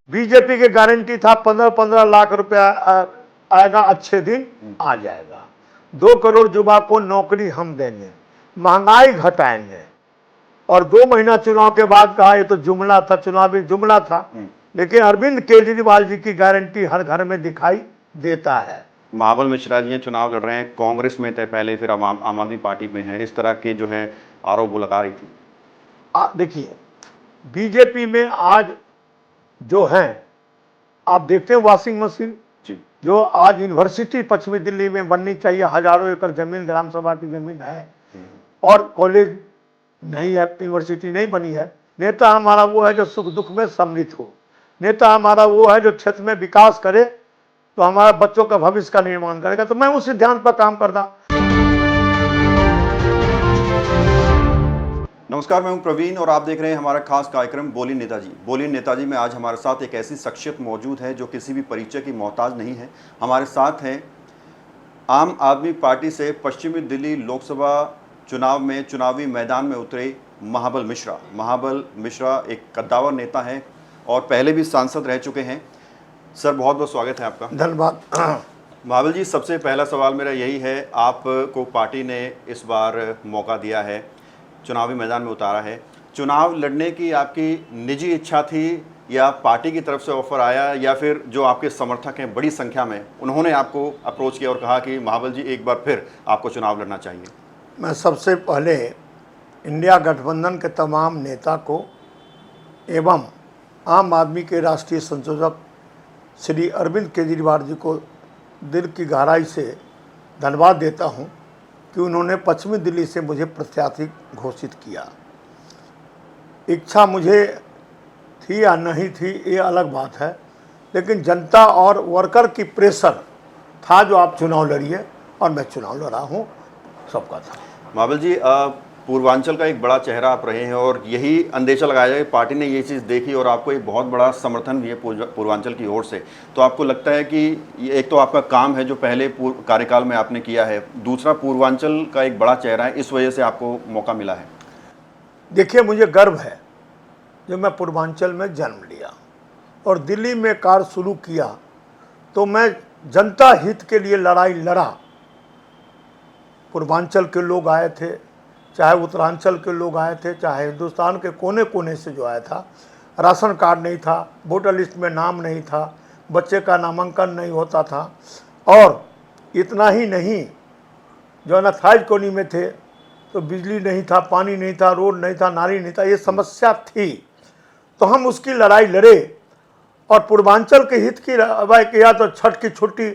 BJP की guarantee था 15-15 लाख रुपया आएगा, अच्छे दिन आ जाएगा। 2 करोड़ युवा को नौकरी हम देंगे, महंगाई घटाएंगे। और 2 महीना चुनाव के बाद कहा ये तो जुमला था, चुनावी जुमला था। लेकिन अरविंद केजरीवाल जी की गारंटी हर घर में दिखाई देता है। महाबल मिश्रा जी चुनाव लड़ रहे हैं, कांग्रेस में थे पहले, फिर आम आदमी पार्टी में है, इस तरह के जो है आरोप लगा रही थी। देखिए, बीजेपी में आज जो है, आप देखते हैं वॉशिंग मशीन जो आज यूनिवर्सिटी पश्चिमी दिल्ली में बननी चाहिए, हजारों एकड़ जमीन ग्राम सभा की जमीन है और कॉलेज नहीं है, यूनिवर्सिटी नहीं बनी है। नेता हमारा वो है जो सुख दुख में सम्मिलित हो, नेता हमारा वो है जो क्षेत्र में विकास करे, तो हमारे बच्चों का भविष्य का निर्माण करेगा। तो मैं उस सिद्धांत पर काम करता। नमस्कार, मैं हूं प्रवीण और आप देख रहे हैं हमारा खास कार्यक्रम बोलिए नेताजी। बोलिए नेताजी में आज हमारे साथ एक ऐसी शख्सियत मौजूद है जो किसी भी परिचय की मोहताज नहीं है। हमारे साथ हैं आम आदमी पार्टी से पश्चिमी दिल्ली लोकसभा चुनाव में चुनावी मैदान में उतरे महाबल मिश्रा। महाबल मिश्रा एक कद्दावर नेता हैं और पहले भी सांसद रह चुके हैं। सर, बहुत बहुत स्वागत है आपका। धन्यवाद। महाबल जी, सबसे पहला सवाल मेरा यही है, आपको पार्टी ने इस बार मौका दिया है, चुनावी मैदान में उतारा है। चुनाव लड़ने की आपकी निजी इच्छा थी या पार्टी की तरफ से ऑफर आया, या फिर जो आपके समर्थक हैं बड़ी संख्या में उन्होंने आपको अप्रोच किया और कहा कि महाबल जी एक बार फिर आपको चुनाव लड़ना चाहिए? मैं सबसे पहले इंडिया गठबंधन के तमाम नेता को एवं आम आदमी के राष्ट्रीय संयोजक श्री अरविंद केजरीवाल जी को दिल की गहराई से धन्यवाद देता हूं कि उन्होंने पश्चिमी दिल्ली से मुझे प्रत्याशी घोषित किया। इच्छा मुझे थी या नहीं थी ये अलग बात है, लेकिन जनता और वर्कर की प्रेशर था जो आप चुनाव लड़िए, और मैं चुनाव लड़ा हूँ, सबका था। महाबल जी, पूर्वांचल का एक बड़ा चेहरा आप रहे हैं और यही अंदेशा लगाया जाए, पार्टी ने ये चीज़ देखी और आपको एक बहुत बड़ा समर्थन भी है पूर्वांचल की ओर से। तो आपको लगता है कि एक तो आपका काम है जो पहले कार्यकाल में आपने किया है, दूसरा पूर्वांचल का एक बड़ा चेहरा है, इस वजह से आपको मौका मिला है? देखिए, मुझे गर्व है जो मैं पूर्वांचल में जन्म लिया और दिल्ली में कार्य शुरू किया, तो मैं जनता हित के लिए लड़ाई लड़ा। पूर्वांचल के लोग आए थे, चाहे उत्तरांचल के लोग आए थे, चाहे हिंदुस्तान के कोने कोने से जो आया था। राशन कार्ड नहीं था, वोटर लिस्ट में नाम नहीं था, बच्चे का नामांकन नहीं होता था, और इतना ही नहीं, जो अनाथाइज कॉलोनी में थे तो बिजली नहीं था, पानी नहीं था, रोड नहीं था, नाली नहीं था, ये समस्या थी। तो हम उसकी लड़ाई लड़े और पूर्वांचल के हित की लड़ाई किया। तो छठ की छुट्टी,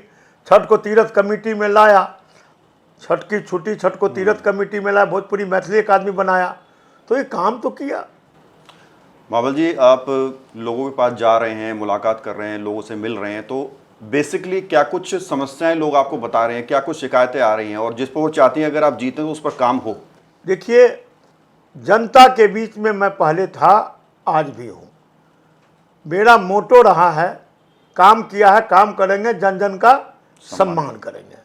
छठ को तीर्थ कमेटी में लाया, छठ की छुट्टी छठ को तीर्थ कमेटी में लाया, भोजपुरी मैथिली अकादमी बनाया, तो ये काम तो किया। महाबल जी, आप लोगों के पास जा रहे हैं, मुलाकात कर रहे हैं, लोगों से मिल रहे हैं, तो बेसिकली क्या कुछ समस्याएं लोग आपको बता रहे हैं, क्या कुछ शिकायतें आ रही हैं और जिस पर वो चाहती हैं अगर आप जीतें तो उस पर काम हो? देखिए, जनता के बीच में मैं पहले था, आज भी हूँ। मेरा मोटो रहा है, काम किया है, काम करेंगे, जन जन का सम्मान करेंगे।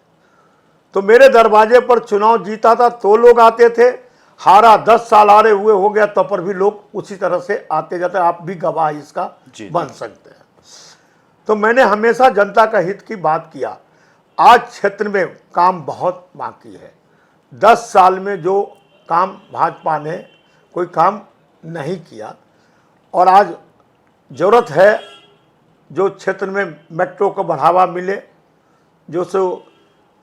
तो मेरे दरवाजे पर चुनाव जीता था तो लोग आते थे, हारा 10 साल हारे हुए हो गया तो पर भी लोग उसी तरह से आते जाते। आप भी गवाह इसका बन सकते हैं। तो मैंने हमेशा जनता का हित की बात किया। आज क्षेत्र में काम बहुत बाकी है। 10 साल में जो काम भाजपा ने कोई काम नहीं किया, और आज ज़रूरत है जो क्षेत्र में मेट्रो को बढ़ावा मिले, जो सो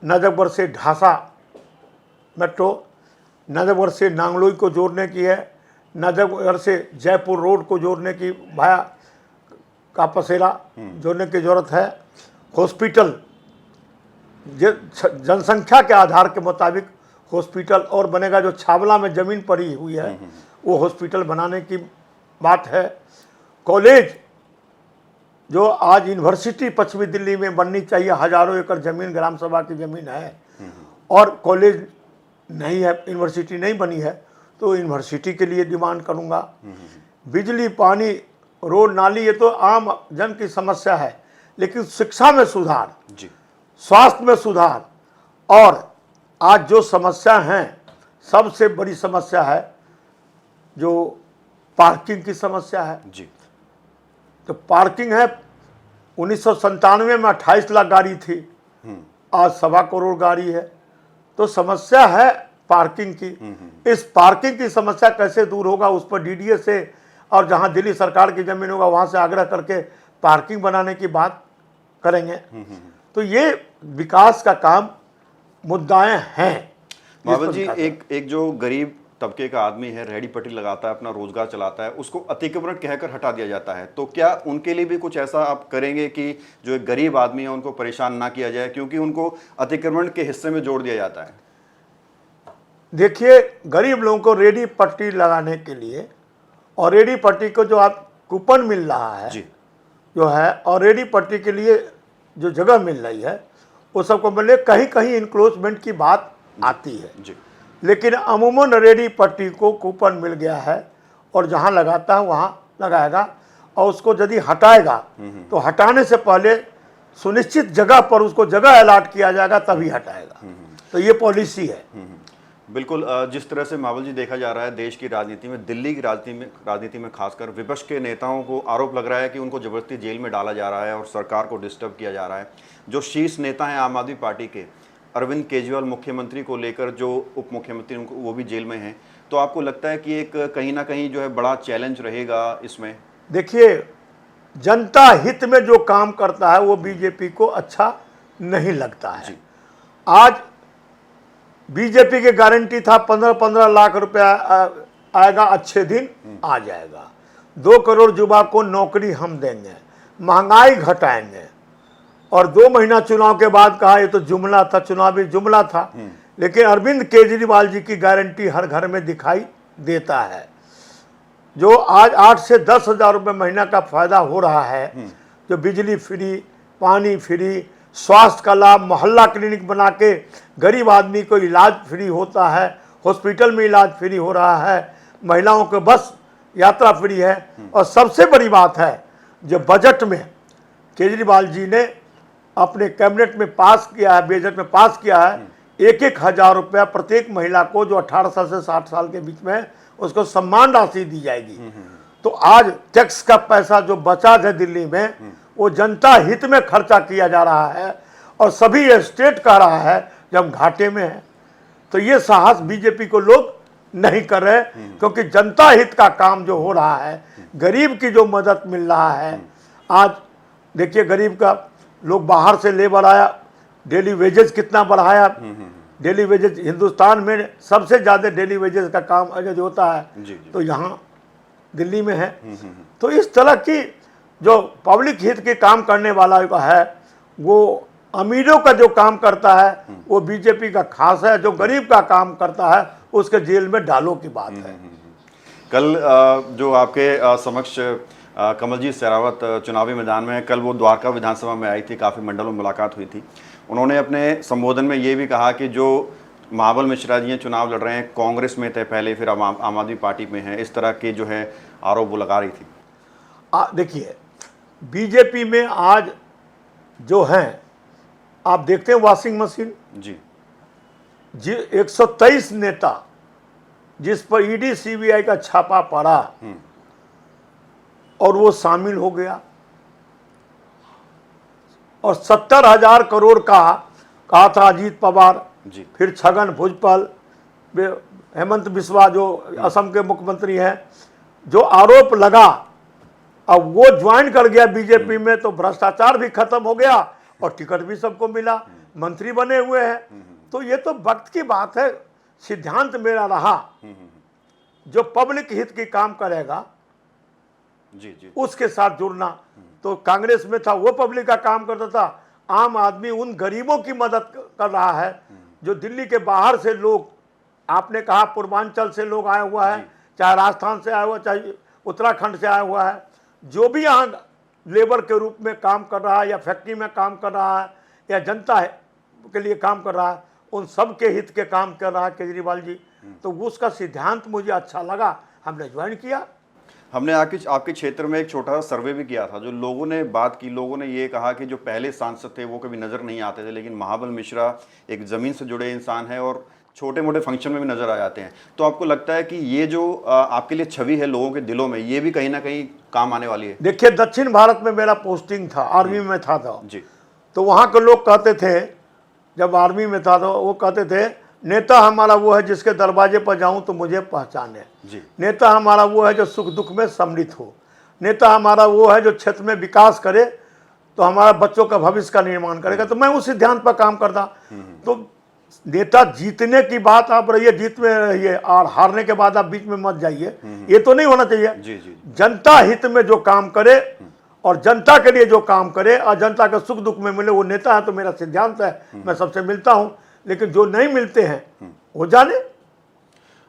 नजफगढ़ से ढासा मेट्रो, नजफगढ़ से नांगलोई को जोड़ने की है, नजफगढ़ से जयपुर रोड को जोड़ने की, भाया का पसेरा जोड़ने की ज़रूरत है। हॉस्पिटल जनसंख्या के आधार के मुताबिक हॉस्पिटल और बनेगा, जो छावला में ज़मीन पड़ी हुई है वो हॉस्पिटल बनाने की बात है। कॉलेज जो आज यूनिवर्सिटी पश्चिमी दिल्ली में बननी चाहिए, हजारों एकड़ जमीन ग्राम सभा की जमीन है और कॉलेज नहीं है, यूनिवर्सिटी नहीं बनी है, तो यूनिवर्सिटी के लिए डिमांड करूंगा। बिजली, पानी, रोड, नाली, ये तो आम जन की समस्या है, लेकिन शिक्षा में सुधार, स्वास्थ्य में सुधार, और आज जो समस्या हैं, सबसे बड़ी समस्या है जो पार्किंग की समस्या है। तो पार्किंग है, 1997 में 28 लाख गाड़ी थी, आज 1.25 करोड़ गाड़ी है। तो समस्या है पार्किंग की। इस पार्किंग की समस्या कैसे दूर होगा, उस पर डीडीए से और जहां दिल्ली सरकार की जमीन होगा वहां से आग्रह करके पार्किंग बनाने की बात करेंगे। तो ये विकास का काम मुद्दाएं हैं। महाबल जी, एक जो गरीब तबके का आदमी है, रेहड़ी पटरी लगाता है, अपना रोजगार चलाता है, उसको अतिक्रमण कहकर हटा दिया जाता है, तो क्या उनके लिए भी कुछ ऐसा आप करेंगे कि जो एक गरीब आदमी है उनको परेशान ना किया जाए, क्योंकि उनको अतिक्रमण के हिस्से में जोड़ दिया जाता है? देखिए, गरीब लोगों को रेहड़ी पट्टी लगाने के लिए, और रेहड़ी पट्टी को जो आप कूपन मिल रहा है जी, जो है, और रेहड़ी पट्टी के लिए जो जगह मिल रही है वो सबको मिले, कहीं कहीं इंक्लोजमेंट की बात आती है जी, लेकिन अमूमन रेहड़ी पट्टी को कूपन मिल गया है और जहां लगाता है वहां लगाएगा, और उसको यदि हटाएगा तो हटाने से पहले सुनिश्चित जगह पर उसको जगह अलॉट किया जाएगा, तभी हटाएगा। तो ये पॉलिसी है। बिल्कुल। जिस तरह से महाबल जी देखा जा रहा है देश की राजनीति में, दिल्ली की राजनीति में खासकर विपक्ष के नेताओं को आरोप लग रहा है कि उनको जबरदस्ती जेल में डाला जा रहा है और सरकार को डिस्टर्ब किया जा रहा है। जो शीर्ष नेता हैं आम आदमी पार्टी के, अरविंद केजरीवाल, मुख्यमंत्री को लेकर जो उप मुख्यमंत्री उनको वो भी जेल में हैं, तो आपको लगता है कि एक कहीं ना कहीं जो है बड़ा चैलेंज रहेगा इसमें? देखिए, जनता हित में जो काम करता है वो बीजेपी को अच्छा नहीं लगता है। आज बीजेपी की गारंटी था 15-15 लाख रुपया आएगा, अच्छे दिन आ जाएगा, 2 करोड़ युवा को नौकरी हम देंगे, महंगाई घटाएंगे, और 2 महीना चुनाव के बाद कहा ये तो जुमला था, चुनावी जुमला था। लेकिन अरविंद केजरीवाल जी की गारंटी हर घर में दिखाई देता है। जो आज 8 से 10 हज़ार रुपये महीना का फायदा हो रहा है, जो बिजली फ्री, पानी फ्री, स्वास्थ्य का लाभ, मोहल्ला क्लिनिक बना के गरीब आदमी को इलाज फ्री होता है, हॉस्पिटल में इलाज फ्री हो रहा है, महिलाओं को बस यात्रा फ्री है। और सबसे बड़ी बात है, जो बजट में केजरीवाल जी ने अपने कैबिनेट में पास किया है, बजट में पास किया है, 1-1 हज़ार रुपया प्रत्येक महिला को जो 18 साल से 60 साल के बीच में है उसको सम्मान राशि दी जाएगी। तो आज टैक्स का पैसा जो बचा है दिल्ली में वो जनता हित में खर्चा किया जा रहा है, और सभी ये स्टेट कह रहा है जब हम घाटे में हैं। तो ये साहस बीजेपी को लोग नहीं कर रहे, क्योंकि जनता हित का काम जो हो रहा है, गरीब की जो मदद मिल रहा है। आज देखिए, गरीब का लोग बाहर से लेबर आया, डेली वेजेस कितना बढ़ाया। डेली वेजेस हिंदुस्तान में सबसे ज़्यादा डेली वेजेस का काम अगर होता है तो यहाँ दिल्ली में है। तो इस तरह की जो पब्लिक हित के काम करने वाला का है, वो अमीरों का जो काम करता है वो बीजेपी का खास है, जो गरीब का काम करता है उसके जेल में डालो की बात है। कल जो आपके समक्ष कमलजीत शेरावत चुनावी मैदान में, कल वो द्वारका विधानसभा में आई थी, काफ़ी मंडलों में मुलाकात हुई थी। उन्होंने अपने संबोधन में ये भी कहा कि जो महाबल मिश्रा जी चुनाव लड़ रहे हैं, कांग्रेस में थे पहले, फिर आम आदमी पार्टी में हैं, इस तरह के जो है आरोप वो लगा रही थी। देखिए, बीजेपी में आज जो हैं, आप देखते हैं वॉशिंग मशीन जी 123 नेता जिस पर ईडी सीबीआई का छापा पड़ा और वो शामिल हो गया, और 70,000 करोड़ का कहा था अजीत पवार, फिर छगन भुजबल, हेमंत बिस्वा जो असम के मुख्यमंत्री हैं, जो आरोप लगा, अब वो ज्वाइन कर गया बीजेपी में, तो भ्रष्टाचार भी खत्म हो गया और टिकट भी सबको मिला, मंत्री बने हुए हैं। तो ये तो वक्त की बात है। सिद्धांत मेरा रहा, जो पब्लिक हित की काम करेगा जी उसके साथ जुड़ना। तो कांग्रेस में था, वो पब्लिक का काम करता था। आम आदमी उन गरीबों की मदद कर रहा है जो दिल्ली के बाहर से लोग, आपने कहा पूर्वांचल से लोग आए हुआ है, चाहे राजस्थान से आया हुआ, चाहे उत्तराखंड से आया हुआ है, जो भी यहाँ लेबर के रूप में काम कर रहा है या फैक्ट्री में काम कर रहा है या जनता के लिए काम कर रहा है, उन सब के हित के काम कर रहा है केजरीवाल जी। तो उसका सिद्धांत मुझे अच्छा लगा, हमने ज्वाइन किया। हमने आपके क्षेत्र में एक छोटा सा सर्वे भी किया था, जो लोगों ने बात की, लोगों ने ये कहा कि जो पहले सांसद थे वो कभी नज़र नहीं आते थे, लेकिन महाबल मिश्रा एक ज़मीन से जुड़े इंसान है और छोटे मोटे फंक्शन में भी नज़र आ जाते हैं। तो आपको लगता है कि ये जो आपके लिए छवि है लोगों के दिलों में, ये भी कहीं ना कहीं काम आने वाली है? देखिए, दक्षिण भारत में मेरा पोस्टिंग था, आर्मी में था जी तो वहाँ के लोग कहते थे, जब आर्मी में था तो वो कहते थे, नेता हमारा वो है जिसके दरवाजे पर जाऊं तो मुझे पहचाने। जी नेता हमारा वो है जो सुख दुख में सम्मिलित हो। नेता हमारा वो है जो क्षेत्र में विकास करे, तो हमारा बच्चों का भविष्य का निर्माण करेगा। तो मैं उसी ध्यान पर काम करता। तो नेता जीतने की बात आप रहिए, जीत में रहिए, और हारने के बाद आप बीच में मत जाइए, ये तो नहीं होना चाहिए। जी जी जनता हित में जो काम करे और जनता के लिए जो काम करे और जनता के सुख दुख में मिले, वो नेता है। तो मेरा सिद्धांत है, मैं सबसे मिलता हूं, लेकिन जो नहीं मिलते हैं वो जाने।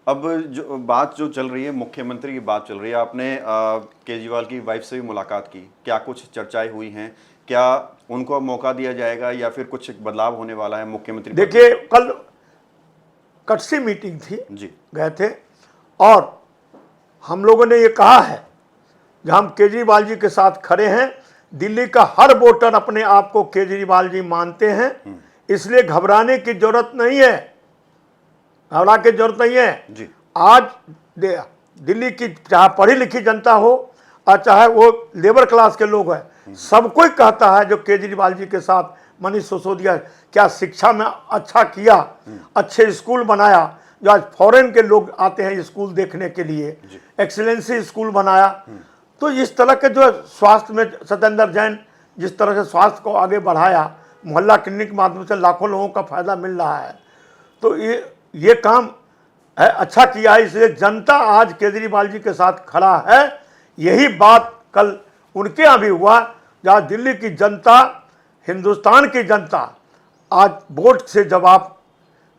अब जो बात जो चल रही है, मुख्यमंत्री की बात चल रही है, आपने केजरीवाल की वाइफ से भी मुलाकात की, क्या कुछ चर्चाएं हुई हैं? क्या उनको अब मौका दिया जाएगा या फिर कुछ बदलाव होने वाला है मुख्यमंत्री? देखिए, कल कटसी मीटिंग थी, जी गए थे, और हम लोगों ने ये कहा है कि हम केजरीवाल जी के साथ खड़े हैं। दिल्ली का हर वोटर अपने आप को केजरीवाल जी मानते हैं, इसलिए घबराने की जरूरत नहीं है, घबरा की जरूरत नहीं है। जी आज दिल्ली की चाहे पढ़ी लिखी जनता हो और चाहे वो लेबर क्लास के लोग हैं, सब कोई कहता है जो केजरीवाल जी के साथ मनीष सिसोदिया क्या शिक्षा में अच्छा किया, अच्छे स्कूल बनाया, जो आज फॉरेन के लोग आते हैं स्कूल देखने के लिए, एक्सीलेंसी स्कूल बनाया। तो इस तरह के जो स्वास्थ्य में सत्येंद्र जैन जिस तरह से स्वास्थ्य को आगे बढ़ाया, मोहल्ला क्लिनिक के माध्यम से लाखों लोगों का फायदा मिल रहा है, तो ये काम है, अच्छा किया है। इसलिए जनता आज केजरीवाल जी के साथ खड़ा है। यही बात कल उनके यहाँ भी हुआ, जहाँ दिल्ली की जनता, हिंदुस्तान की जनता आज वोट से जवाब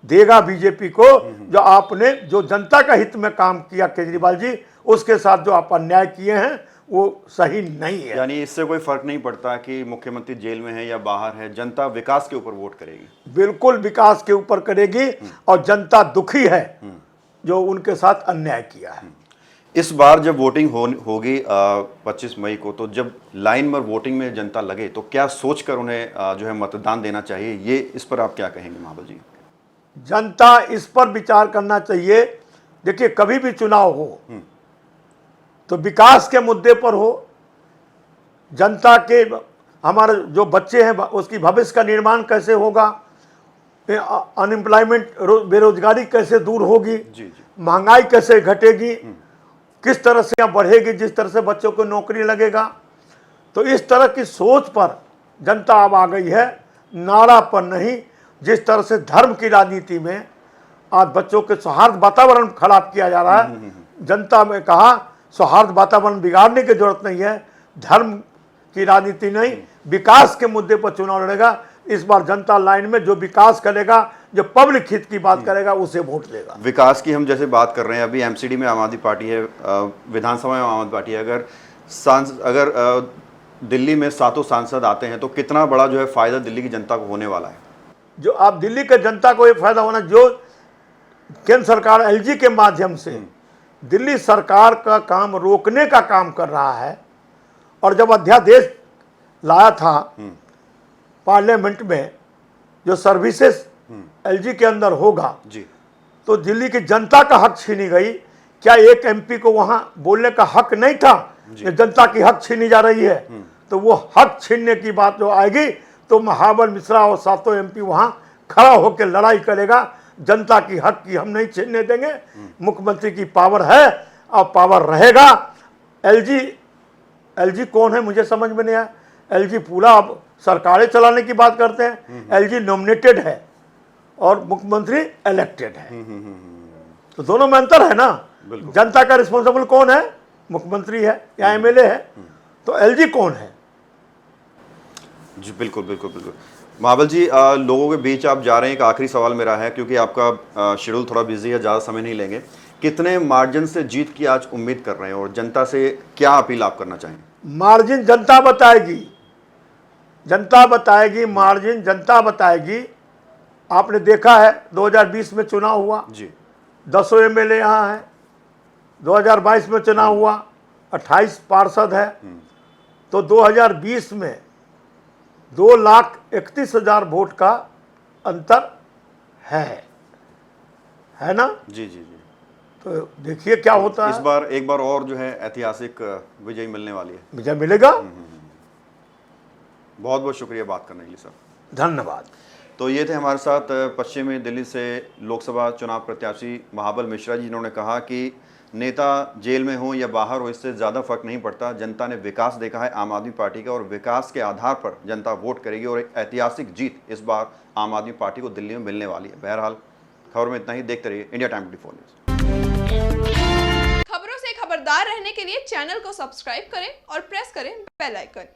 देगा बीजेपी को। जो आपने जो जनता का हित में काम किया केजरीवाल जी, उसके साथ जो आप अन्याय किए हैं वो सही नहीं है। यानी इससे कोई फर्क नहीं पड़ता कि मुख्यमंत्री जेल में है या बाहर है, जनता विकास के ऊपर वोट करेगी? बिल्कुल विकास के ऊपर करेगी, और जनता दुखी है जो उनके साथ अन्याय किया है। इस बार जब वोटिंग होगी 25 मई को, तो जब लाइन में वोटिंग में जनता लगे तो क्या सोचकर उन्हें जो है मतदान देना चाहिए, ये इस पर आप क्या कहेंगे महाबल जी? जनता इस पर विचार करना चाहिए। देखिए, कभी भी चुनाव हो तो विकास के मुद्दे पर हो, जनता के, हमारे जो बच्चे हैं उसकी भविष्य का निर्माण कैसे होगा, अनएम्प्लॉयमेंट बेरोजगारी कैसे दूर होगी, जी जी महंगाई कैसे घटेगी, किस तरह से यहाँ बढ़ेगी, जिस तरह से बच्चों को नौकरी लगेगा। तो इस तरह की सोच पर जनता अब आ गई है, नारा पर नहीं। जिस तरह से धर्म की राजनीति में आज बच्चों के सौहार्द वातावरण खराब किया जा रहा है, जनता में कहा सौहार्द वातावरण बिगाड़ने की जरूरत नहीं है, धर्म की राजनीति नहीं, विकास के मुद्दे पर चुनाव लड़ेगा। इस बार जनता लाइन में, जो विकास करेगा, जो पब्लिक हित की बात करेगा, उसे वोट देगा। विकास की हम जैसे बात कर रहे हैं, अभी एमसीडी में आम आदमी पार्टी है, विधानसभा में आम आदमी पार्टी है, अगर दिल्ली में 7 सांसद आते हैं तो कितना बड़ा जो है फायदा दिल्ली की जनता को होने वाला है? जो आप दिल्ली के जनता को ये फायदा होना, जो केंद्र सरकार एलजी के माध्यम से दिल्ली सरकार का काम रोकने का काम कर रहा है, और जब अध्यादेश लाया था पार्लियामेंट में जो सर्विसेज एलजी के अंदर होगा, जी तो दिल्ली की जनता का हक छीनी गई। क्या एक एमपी को वहां बोलने का हक नहीं था? जनता की हक छीनी जा रही है। तो वो हक छीनने की बात जो आएगी तो महाबल मिश्रा और 7 एमपी वहां खड़ा होकर लड़ाई करेगा। जनता की हक की हम नहीं छीनने देंगे। मुख्यमंत्री की पावर है और पावर रहेगा। एलजी कौन है मुझे समझ में नहीं आया। एलजी पूरा अब सरकारें चलाने की बात करते हैं। एलजी नॉमिनेटेड है और मुख्यमंत्री इलेक्टेड है, तो दोनों में अंतर है ना। जनता का रिस्पॉन्सिबल कौन है? मुख्यमंत्री है या एमएलए है। तो एलजी कौन है? जी बिल्कुल बिल्कुल बिल्कुल। महाबल जी, लोगों के बीच आप जा रहे हैं, एक आखिरी सवाल मेरा है, क्योंकि आपका शेड्यूल थोड़ा बिजी है, ज़्यादा समय नहीं लेंगे। कितने मार्जिन से जीत की आज उम्मीद कर रहे हैं और जनता से क्या अपील आप करना चाहेंगे? मार्जिन जनता बताएगी, जनता बताएगी, मार्जिन जनता बताएगी। आपने देखा है 2020 में चुनाव हुआ जी, 10 एमएलए यहाँ हैं। 2022 में चुनाव हुआ 28 पार्षद है। तो 2020 में 2,31,000 वोट का अंतर है ना। जी जी जी। तो देखिए क्या होता इस है। बार एक बार और जो है ऐतिहासिक विजय मिलने वाली है। विजय मिलेगा। बहुत बहुत शुक्रिया बात करने के लिए सर। धन्यवाद। तो ये थे हमारे साथ पश्चिमी दिल्ली से लोकसभा चुनाव प्रत्याशी महाबल मिश्रा जी, जिन्होंने कहा कि नेता जेल में हो या बाहर हो, इससे ज़्यादा फर्क नहीं पड़ता। जनता ने विकास देखा है आम आदमी पार्टी का, और विकास के आधार पर जनता वोट करेगी, और एक ऐतिहासिक जीत इस बार आम आदमी पार्टी को दिल्ली में मिलने वाली है। बहरहाल खबर में इतना ही। देखते रहिए इंडिया टाइम 24 न्यूज़। खबरों से खबरदार रहने के लिए चैनल को सब्सक्राइब करें और प्रेस करें बेल आइकन।